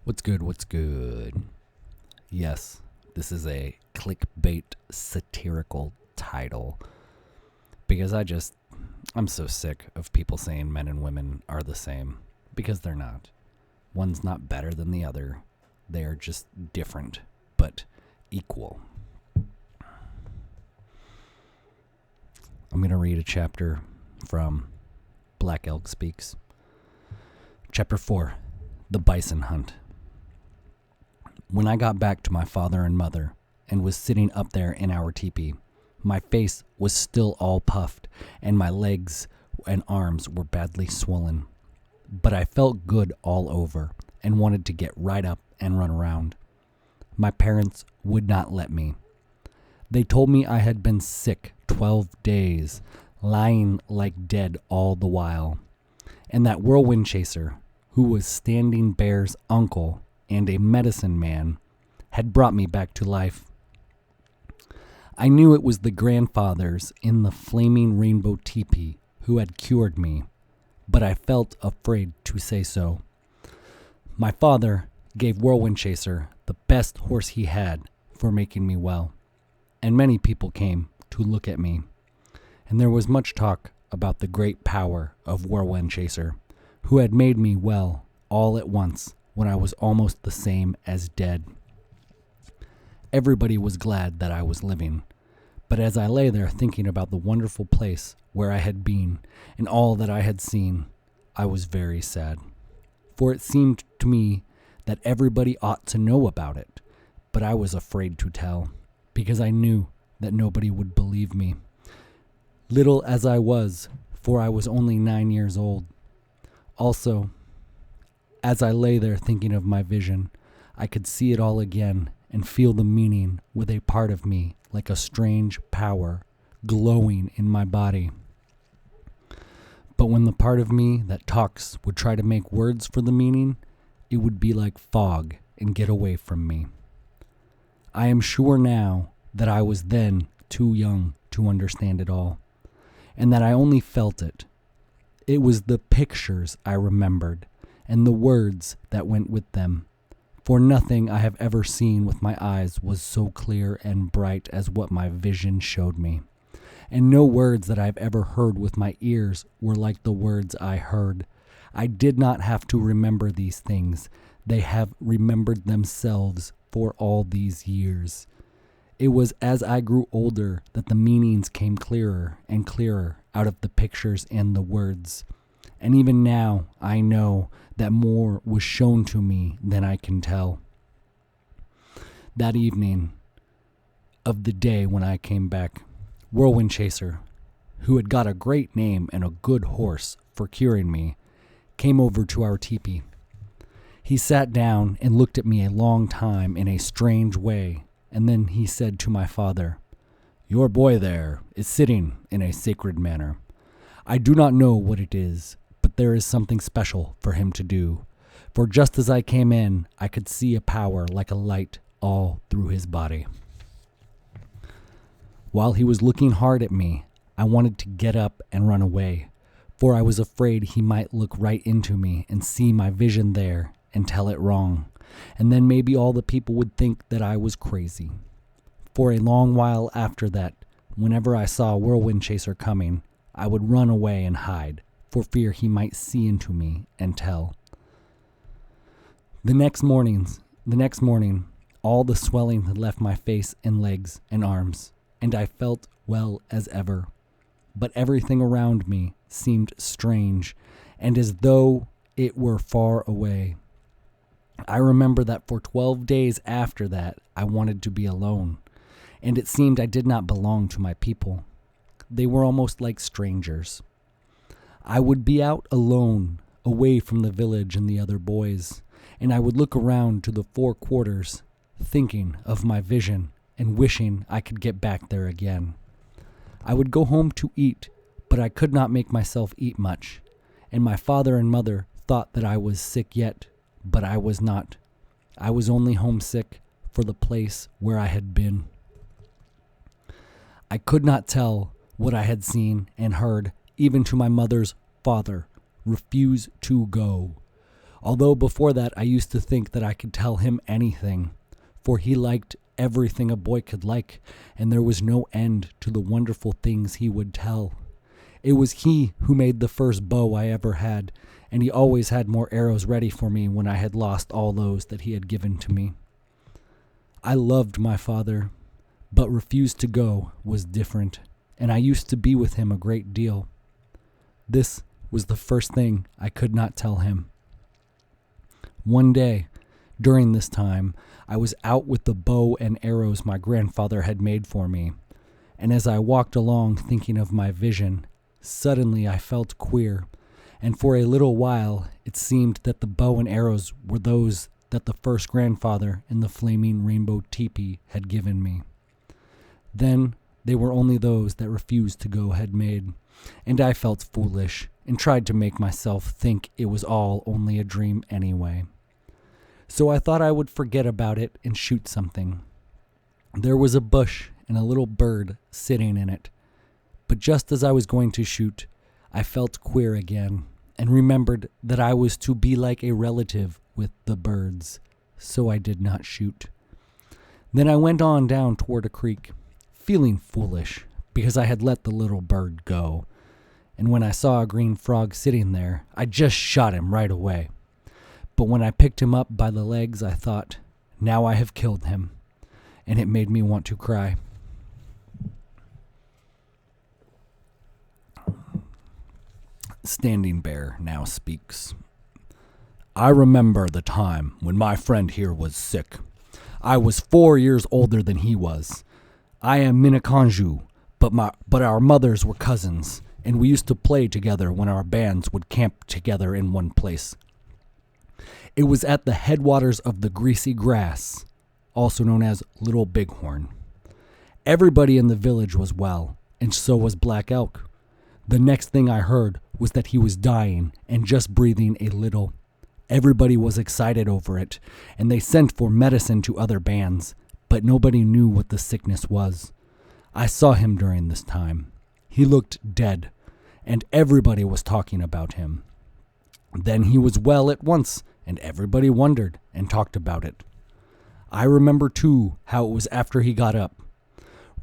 What's good? What's good? Yes, this is a clickbait satirical title because I'm so sick of people saying men and women are the same because they're not. One's not better than the other. They are just different, but equal. I'm going to read a chapter from Black Elk Speaks. Chapter 4, The Bison Hunt. When I got back to my father and mother and was sitting up there in our teepee, my face was still all puffed and my legs and arms were badly swollen. But I felt good all over and wanted to get right up and run around. My parents would not let me. They told me I had been sick 12 days, lying like dead all the while, and that whirlwind chaser, who was Standing Bear's uncle and a medicine man, had brought me back to life. I knew it was the grandfathers in the flaming rainbow teepee who had cured me, but I felt afraid to say so. My father gave Whirlwind Chaser the best horse he had for making me well, and many people came to look at me, and there was much talk about the great power of Whirlwind Chaser, who had made me well all at once when I was almost the same as dead. Everybody was glad that I was living, but as I lay there thinking about the wonderful place where I had been and all that I had seen, I was very sad, for it seemed to me that everybody ought to know about it, but I was afraid to tell, because I knew that nobody would believe me. Little as I was, for I was only 9 years old. Also, as I lay there thinking of my vision, I could see it all again and feel the meaning with a part of me like a strange power glowing in my body. But when the part of me that talks would try to make words for the meaning, it would be like fog and get away from me. I am sure now that I was then too young to understand it all, and that I only felt it. It was the pictures I remembered, and the words that went with them, for nothing I have ever seen with my eyes was so clear and bright as what my vision showed me, and no words that I have ever heard with my ears were like the words I heard. I did not have to remember these things. They have remembered themselves for all these years. It was as I grew older that the meanings came clearer and clearer out of the pictures and the words. And even now, I know that more was shown to me than I can tell. That evening of the day when I came back, Whirlwind Chaser, who had got a great name and a good horse for curing me, came over to our teepee. He sat down and looked at me a long time in a strange way, and then he said to my father, "Your boy there is sitting in a sacred manner. I do not know what it is, but there is something special for him to do. For just as I came in, I could see a power like a light all through his body." While he was looking hard at me, I wanted to get up and run away, for I was afraid he might look right into me and see my vision there and tell it wrong, and then maybe all the people would think that I was crazy. For a long while after that, whenever I saw a Whirlwind Chaser coming, I would run away and hide, for fear he might see into me and tell. The next morning, all the swelling had left my face and legs and arms, and I felt well as ever. But everything around me seemed strange, and as though it were far away. I remember that for 12 days after that, I wanted to be alone, and it seemed I did not belong to my people. They were almost like strangers. I would be out alone, away from the village and the other boys, and I would look around to the four quarters, thinking of my vision and wishing I could get back there again. I would go home to eat, but I could not make myself eat much, and my father and mother thought that I was sick yet, but I was not. I was only homesick for the place where I had been. I could not tell what I had seen and heard, even to my mother's father, refuse to go. Although before that I used to think that I could tell him anything, for he liked everything a boy could like, and there was no end to the wonderful things he would tell. It was he who made the first bow I ever had, and he always had more arrows ready for me when I had lost all those that he had given to me. I loved my father, but refused to go was different, and I used to be with him a great deal. This was the first thing I could not tell him. One day, during this time, I was out with the bow and arrows my grandfather had made for me, and as I walked along thinking of my vision, suddenly I felt queer, and for a little while it seemed that the bow and arrows were those that the first grandfather in the flaming rainbow teepee had given me. Then they were only those that refused to go had made, and I felt foolish and tried to make myself think it was all only a dream anyway. So I thought I would forget about it and shoot something. There was a bush and a little bird sitting in it, but just as I was going to shoot, I felt queer again and remembered that I was to be like a relative with the birds, so I did not shoot. Then I went on down toward a creek, feeling foolish because I had let the little bird go, and when I saw a green frog sitting there, I just shot him right away. But when I picked him up by the legs, I thought, now I have killed him, and it made me want to cry. Standing Bear now speaks. I remember the time when my friend here was sick. I was 4 years older than he was. I am Minikanju, but our mothers were cousins, and we used to play together when our bands would camp together in one place. It was at the headwaters of the Greasy Grass, also known as Little Bighorn. Everybody in the village was well, and so was Black Elk. The next thing I heard was that he was dying and just breathing a little. Everybody was excited over it, and they sent for medicine to other bands, but nobody knew what the sickness was. I saw him during this time. He looked dead, and everybody was talking about him. Then he was well at once, and everybody wondered and talked about it. I remember, too, how it was after he got up.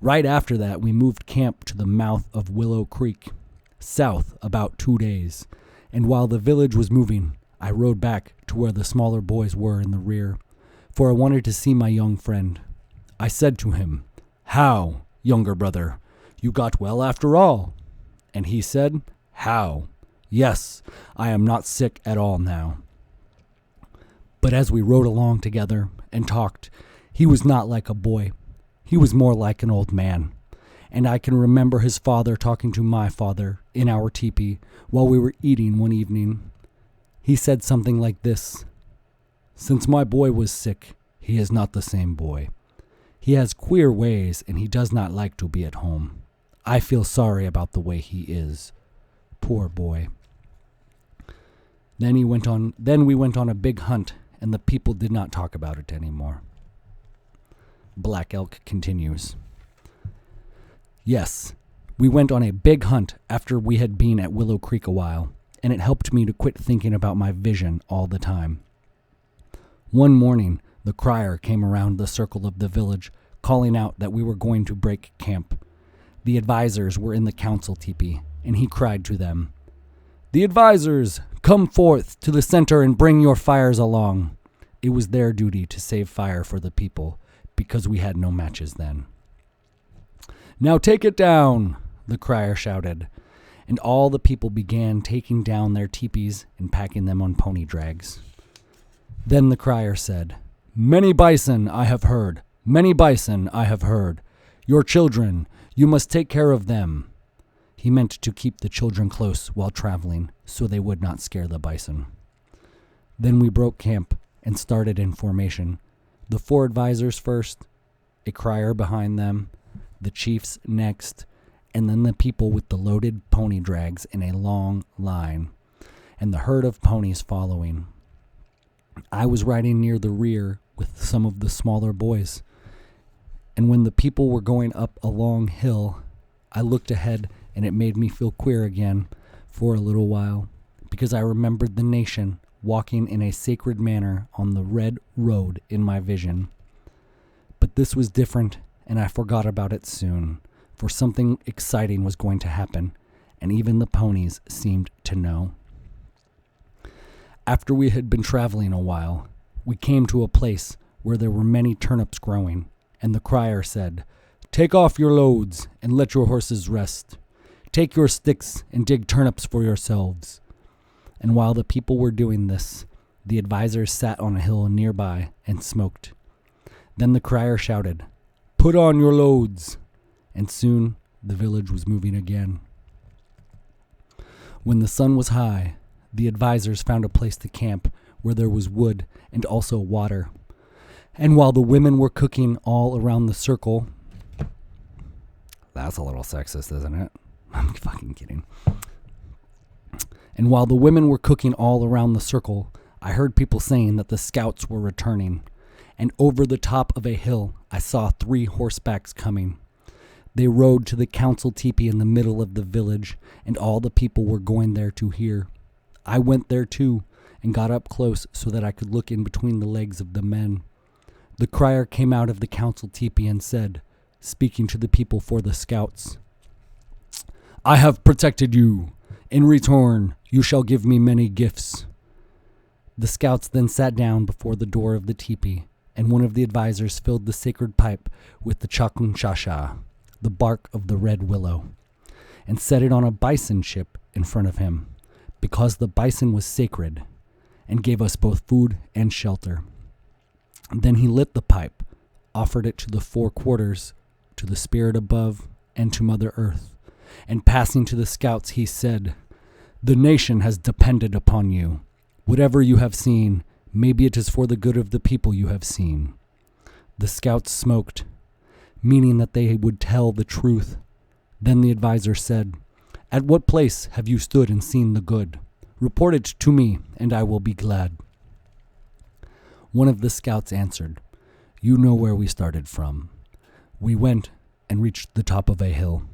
Right after that, we moved camp to the mouth of Willow Creek, south about 2 days, and while the village was moving, I rode back to where the smaller boys were in the rear, for I wanted to see my young friend. I said to him, "How, younger brother, you got well after all?" And he said, "How? Yes, I am not sick at all now." But as we rode along together and talked, he was not like a boy. He was more like an old man. And I can remember his father talking to my father in our teepee while we were eating one evening. He said something like this: "Since my boy was sick, he is not the same boy. He has queer ways and he does not like to be at home. I feel sorry about the way he is. Poor boy." Then we went on a big hunt, and the people did not talk about it anymore. Black Elk continues. Yes, we went on a big hunt after we had been at Willow Creek a while, and it helped me to quit thinking about my vision all the time. One morning, the crier came around the circle of the village, calling out that we were going to break camp. The advisors were in the council teepee, and he cried to them, "The advisors, come forth to the center and bring your fires along." It was their duty to save fire for the people, because we had no matches then. "Now take it down," the crier shouted, and all the people began taking down their teepees and packing them on pony drags. Then the crier said, "Many bison I have heard, many bison I have heard. Your children, you must take care of them." He meant to keep the children close while traveling so they would not scare the bison. Then we broke camp and started in formation. The 4 advisors first, a crier behind them, the chiefs next, and then the people with the loaded pony drags in a long line, and the herd of ponies following. I was riding near the rear with some of the smaller boys, and when the people were going up a long hill, I looked ahead and it made me feel queer again for a little while, because I remembered the nation walking in a sacred manner on the red road in my vision. But this was different, and I forgot about it soon, for something exciting was going to happen, and even the ponies seemed to know. After we had been traveling a while, we came to a place where there were many turnips growing, and the crier said, "Take off your loads and let your horses rest. Take your sticks and dig turnips for yourselves." And while the people were doing this, the advisors sat on a hill nearby and smoked. Then the crier shouted, "Put on your loads," and soon the village was moving again. When the sun was high, the advisors found a place to camp where there was wood and also water. And while the women were cooking all around the circle... That's a little sexist, isn't it? I'm fucking kidding. And while the women were cooking all around the circle, I heard people saying that the scouts were returning. And over the top of a hill, I saw 3 horsebacks coming. They rode to the council teepee in the middle of the village, and all the people were going there to hear. I went there too, and got up close so that I could look in between the legs of the men. The crier came out of the council teepee and said, speaking to the people for the scouts, "I have protected you. In return, you shall give me many gifts." The scouts then sat down before the door of the teepee, and one of the advisors filled the sacred pipe with the chakunchasha, the bark of the red willow, and set it on a bison chip in front of him, because the bison was sacred, and gave us both food and shelter. Then he lit the pipe, offered it to the 4 quarters, to the spirit above, and to Mother Earth, and passing to the scouts he said, "The nation has depended upon you. Whatever you have seen, maybe it is for the good of the people you have seen." The scouts smoked, meaning that they would tell the truth. Then the advisor said, "At what place have you stood and seen the good? Report it to me, and I will be glad." One of the scouts answered, "You know where we started from. We went and reached the top of a hill,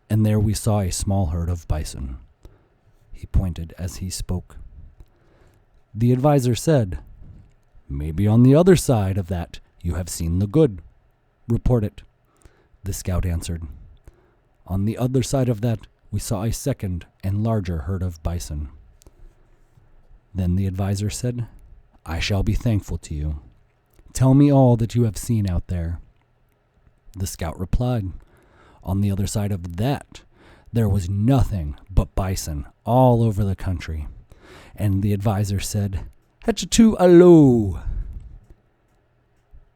and there we saw a small herd of bison." He pointed as he spoke. The advisor said, "Maybe on the other side of that you have seen the good. Report it." The scout answered, "On the other side of that we saw a second and larger herd of bison." Then the advisor said, "I shall be thankful to you. Tell me all that you have seen out there." The scout replied, "On the other side of that, there was nothing but bison all over the country." And the advisor said, "Hetchatu alo."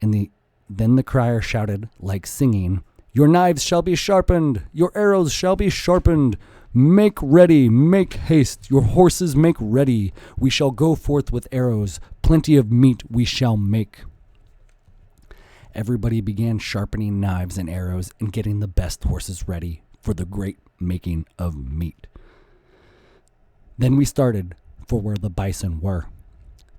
Then the crier shouted, like singing, "Your knives shall be sharpened, your arrows shall be sharpened. Make ready, make haste, your horses make ready. We shall go forth with arrows, plenty of meat we shall make." Everybody began sharpening knives and arrows and getting the best horses ready for the great making of meat. Then we started for where the bison were.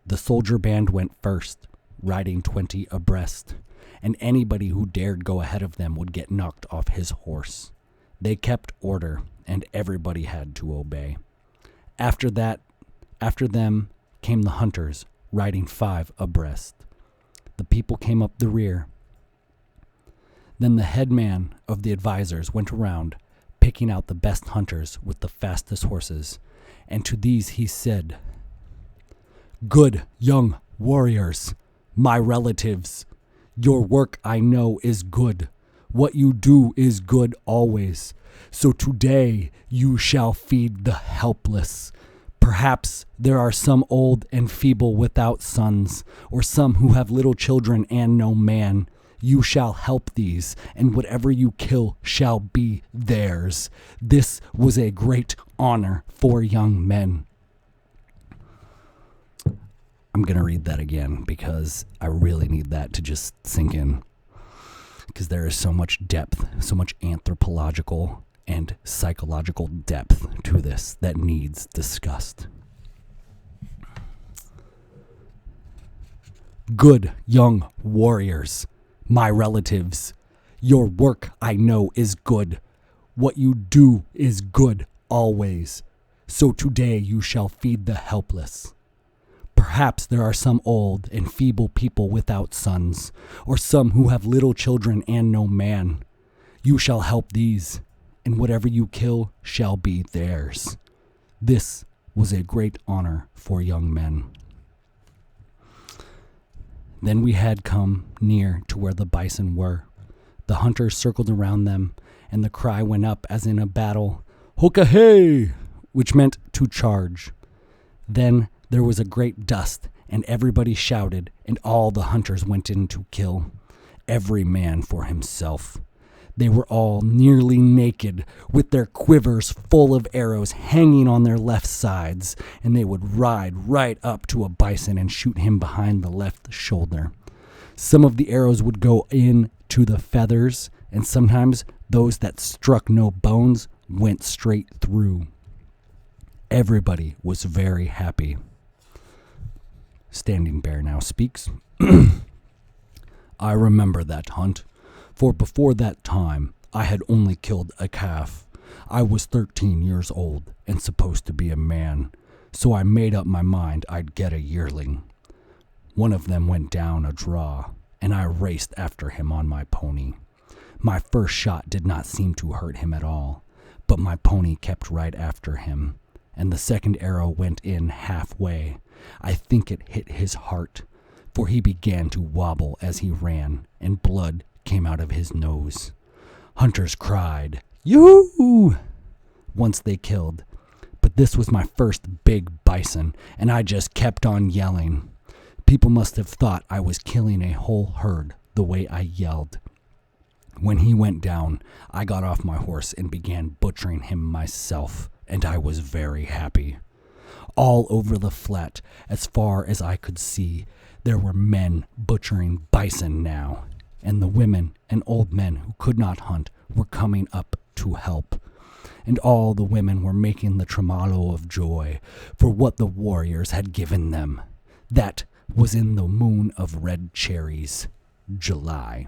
The soldier band went first, riding 20 abreast, and anybody who dared go ahead of them would get knocked off his horse. They kept order, and everybody had to obey. After them came the hunters, riding 5 abreast. The people came up the rear. Then the head man of the advisors went around, picking out the best hunters with the fastest horses, and to these he said, "Good young warriors, my relatives, your work I know is good. What you do is good always. So today you shall feed the helpless. Perhaps there are some old and feeble without sons, or some who have little children and no man. You shall help these, and whatever you kill shall be theirs. This was a great honor for young men." I'm going to read that again because I really need that to just sink in, because there is so much depth, so much anthropological and psychological depth to this that needs discussed. Good young warriors, my relatives, your work I know is good. What you do is good always. So today you shall feed the helpless. Perhaps there are some old and feeble people without sons, or some who have little children and no man. You shall help these, and whatever you kill shall be theirs. This was a great honor for young men. Then we had come near to where the bison were. The hunters circled around them, and the cry went up as in a battle, "Hoka-hey!" which meant to charge. Then there was a great dust, and everybody shouted, and all the hunters went in to kill, every man for himself. They were all nearly naked, with their quivers full of arrows hanging on their left sides, and they would ride right up to a bison and shoot him behind the left shoulder. Some of the arrows would go in to the feathers, and sometimes those that struck no bones went straight through. Everybody was very happy. Standing Bear now speaks. I remember that hunt, for before that time I had only killed a calf. I was 13 years old and supposed to be a man, so I made up my mind I'd get a yearling. One of them went down a draw, and I raced after him on my pony. My first shot did not seem to hurt him at all, but my pony kept right after him, and the second arrow went in halfway. I think it hit his heart, for he began to wobble as he ran, and blood came out of his nose. Hunters cried, "Yoo-hoo!" once they killed, but this was my first big bison, and I just kept on yelling. People must have thought I was killing a whole herd the way I yelled. When he went down, I got off my horse and began butchering him myself, and I was very happy. All over the flat, as far as I could see, there were men butchering bison now, and the women and old men who could not hunt were coming up to help. And all the women were making the tremolo of joy for what the warriors had given them. That was in the moon of red cherries, July.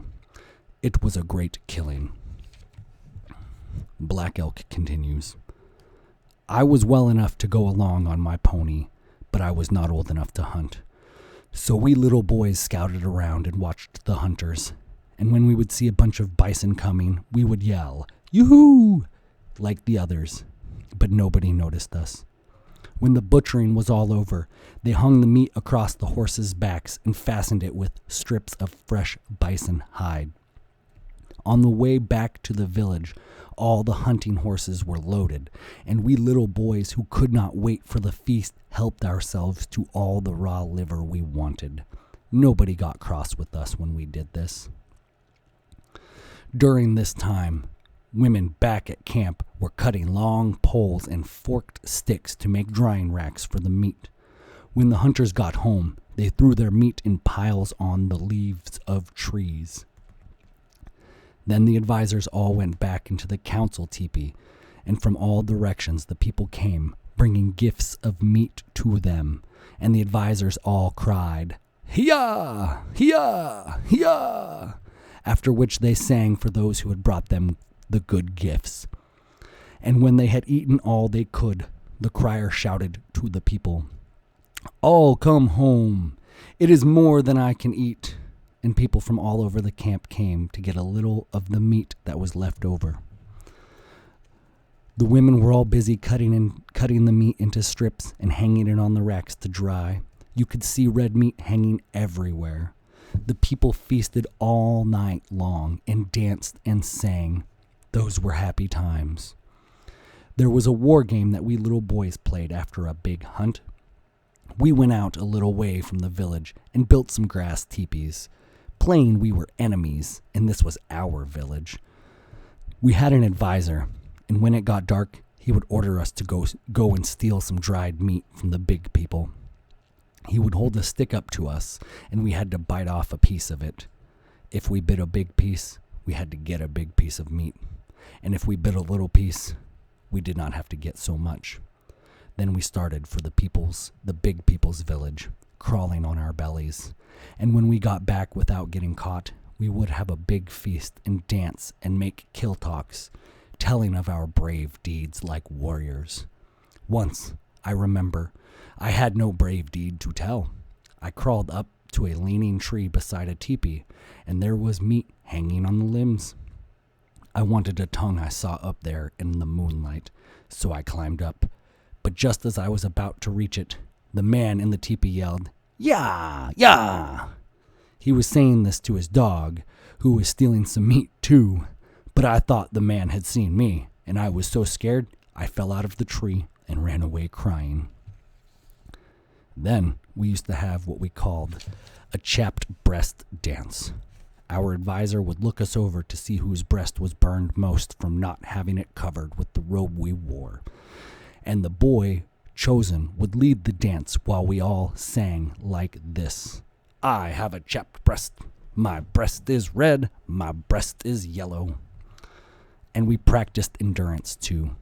It was a great killing. Black Elk continues. I was well enough to go along on my pony, but I was not old enough to hunt. So we little boys scouted around and watched the hunters, and when we would see a bunch of bison coming, we would yell, "Yoo-hoo!" like the others, but nobody noticed us. When the butchering was all over, they hung the meat across the horses' backs and fastened it with strips of fresh bison hide. On the way back to the village, all the hunting horses were loaded, and we little boys who could not wait for the feast helped ourselves to all the raw liver we wanted. Nobody got cross with us when we did this. During this time, women back at camp were cutting long poles and forked sticks to make drying racks for the meat. When the hunters got home, they threw their meat in piles on the leaves of trees. Then the advisors all went back into the council teepee, and from all directions the people came, bringing gifts of meat to them, and the advisors all cried, "Hia! Hia! Hia!" after which they sang for those who had brought them the good gifts. And when they had eaten all they could, the crier shouted to the people, "All come home. It is more than I can eat." And people from all over the camp came to get a little of the meat that was left over. The women were all busy cutting the meat into strips and hanging it on the racks to dry. You could see red meat hanging everywhere. The people feasted all night long and danced and sang. Those were happy times. There was a war game that we little boys played after a big hunt. We went out a little way from the village and built some grass teepees, playing we were enemies, and this was our village. We had an advisor, and when it got dark, he would order us to go and steal some dried meat from the big people. He would hold a stick up to us, and we had to bite off a piece of it. If we bit a big piece, we had to get a big piece of meat, and if we bit a little piece, we did not have to get so much. Then we started for the big people's village, crawling on our bellies. And when we got back without getting caught, we would have a big feast and dance and make kill talks, telling of our brave deeds like warriors. Once, I remember, I had no brave deed to tell. I crawled up to a leaning tree beside a teepee, and there was meat hanging on the limbs. I wanted a tongue I saw up there in the moonlight, so I climbed up. But just as I was about to reach it, the man in the teepee yelled, "Yah! Yah!" He was saying this to his dog, who was stealing some meat too, but I thought the man had seen me, and I was so scared I fell out of the tree and ran away crying. Then we used to have what we called a chapped breast dance. Our advisor would look us over to see whose breast was burned most from not having it covered with the robe we wore. And the boy chosen would lead the dance while we all sang like this. I have a chapped breast. My breast is red. My breast is yellow. And we practiced endurance too.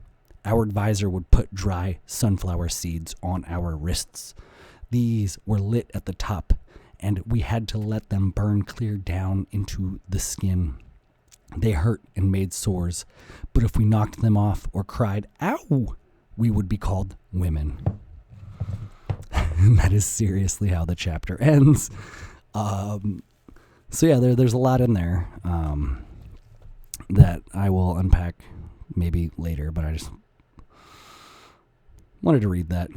Our advisor would put dry sunflower seeds on our wrists. These were lit at the top, and we had to let them burn clear down into the skin. They hurt and made sores, but if we knocked them off or cried, "Ow!" we would be called women. And that is seriously how the chapter ends. So yeah, there's a lot in there that I will unpack maybe later, but I just wanted to read that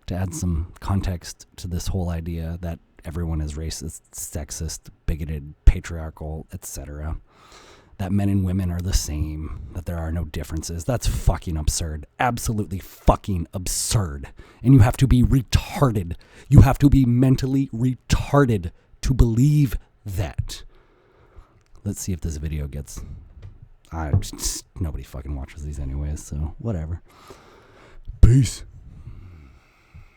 to add some context to this whole idea that everyone is racist, sexist, bigoted, patriarchal, etc. That men and women are the same, that there are no differences. That's fucking absurd. Absolutely fucking absurd. And you have to be retarded. You have to be mentally retarded to believe that. Let's see if this video gets... nobody fucking watches these anyways, so whatever. Peace.